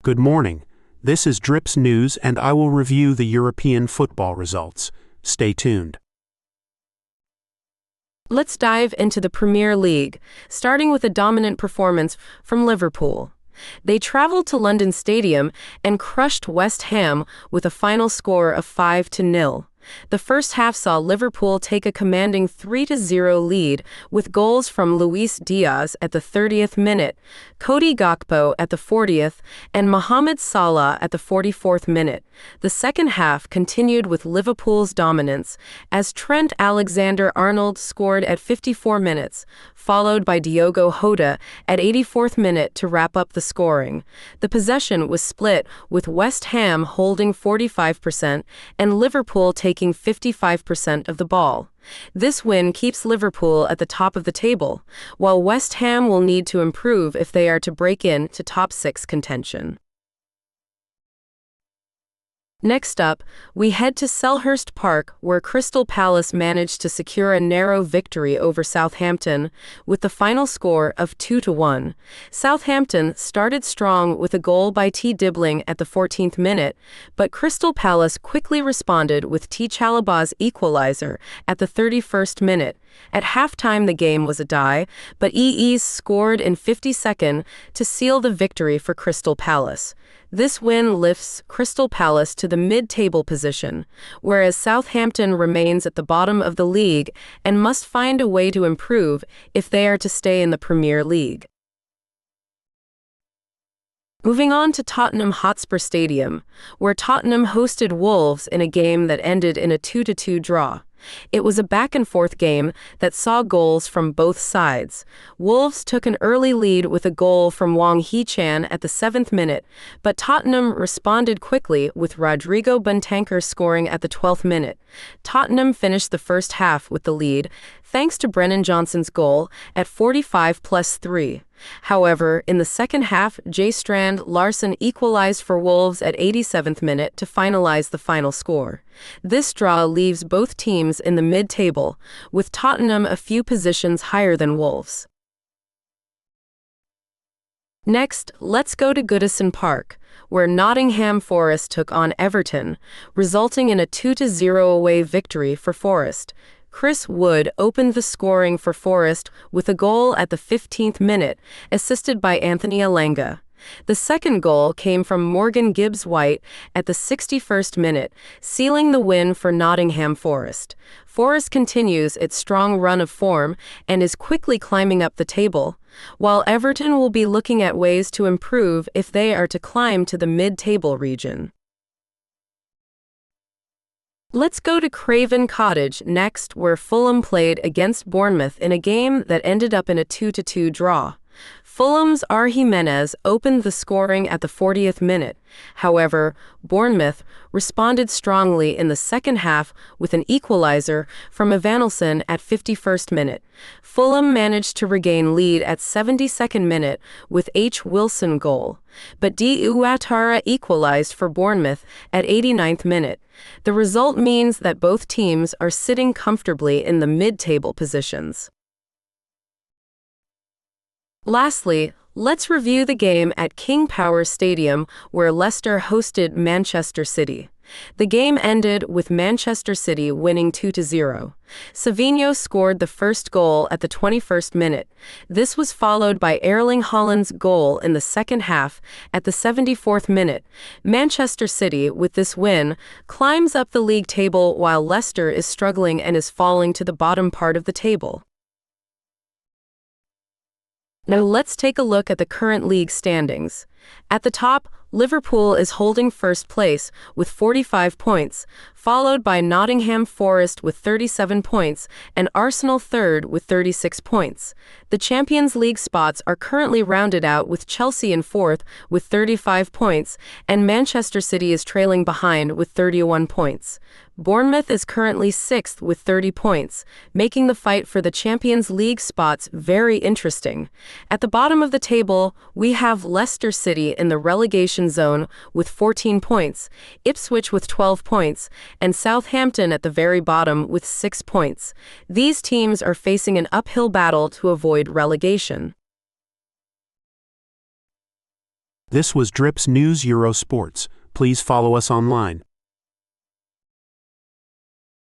Good morning. This is Drips News and I will review the European football results. Stay tuned. Let's dive into the Premier League, starting with a dominant performance from Liverpool. They travelled to London Stadium and crushed West Ham with a final score of 5-0. The first half saw Liverpool take a commanding 3-0 lead with goals from Luis Diaz at the 30th minute, Cody Gakpo at the 40th, and Mohamed Salah at the 44th minute. The second half continued with Liverpool's dominance as Trent Alexander-Arnold scored at 54 minutes, followed by Diogo Jota at 84th minute to wrap up the scoring. The possession was split, with West Ham holding 45% and Liverpool taking 55% of the ball. This win keeps Liverpool at the top of the table, while West Ham will need to improve if they are to break into top 6 contention. Next up, we head to Selhurst Park, where Crystal Palace managed to secure a narrow victory over Southampton, with the final score of 2-1. Southampton started strong with a goal by T. Dibbling at the 14th minute, but Crystal Palace quickly responded with T. Chalobah's equalizer at the 31st minute. At halftime the game was a tie, but EE's scored in 52nd to seal the victory for Crystal Palace. This win lifts Crystal Palace to the mid-table position, whereas Southampton remains at the bottom of the league and must find a way to improve if they are to stay in the Premier League. Moving on to Tottenham Hotspur Stadium, where Tottenham hosted Wolves in a game that ended in a 2-2 draw. It was a back-and-forth game that saw goals from both sides. Wolves took an early lead with a goal from Wang Hee-chan at the 7th minute, but Tottenham responded quickly with Rodrigo Bentancur scoring at the 12th minute. Tottenham finished the first half with the lead, thanks to Brennan Johnson's goal at 45+3. However, in the second half, J. Strand Larsen equalized for Wolves at 87th minute to finalize the final score. This draw leaves both teams in the mid-table, with Tottenham a few positions higher than Wolves. Next, let's go to Goodison Park, where Nottingham Forest took on Everton, resulting in a 2-0 away victory for Forest. Chris Wood opened the scoring for Forest with a goal at the 15th minute, assisted by Anthony Elanga. The second goal came from Morgan Gibbs-White at the 61st minute, sealing the win for Nottingham Forest. Forest continues its strong run of form and is quickly climbing up the table, while Everton will be looking at ways to improve if they are to climb to the mid-table region. Let's go to Craven Cottage next, where Fulham played against Bournemouth in a game that ended up in a 2-2 draw. Fulham's R. Jimenez opened the scoring at the 40th minute. However, Bournemouth responded strongly in the second half with an equalizer from Evanilson at 51st minute. Fulham managed to regain lead at 72nd minute with H. Wilson goal, but D. Ouattara equalized for Bournemouth at 89th minute. The result means that both teams are sitting comfortably in the mid-table positions. Lastly, let's review the game at King Power Stadium, where Leicester hosted Manchester City. The game ended with Manchester City winning 2-0. Savinho scored the first goal at the 21st minute. This was followed by Erling Haaland's goal in the second half at the 74th minute. Manchester City, with this win, climbs up the league table while Leicester is struggling and is falling to the bottom part of the table. Now let's take a look at the current league standings. At the top, Liverpool is holding first place with 45 points, followed by Nottingham Forest with 37 points and Arsenal third with 36 points. The Champions League spots are currently rounded out with Chelsea in fourth with 35 points and Manchester City is trailing behind with 31 points. Bournemouth is currently sixth with 30 points, making the fight for the Champions League spots very interesting. At the bottom of the table, we have Leicester City in the relegation zone with 14 points, Ipswich with 12 points, and Southampton at the very bottom with 6 points. These teams are facing an uphill battle to avoid relegation. This was Drips News Euro Sports. Please follow us online.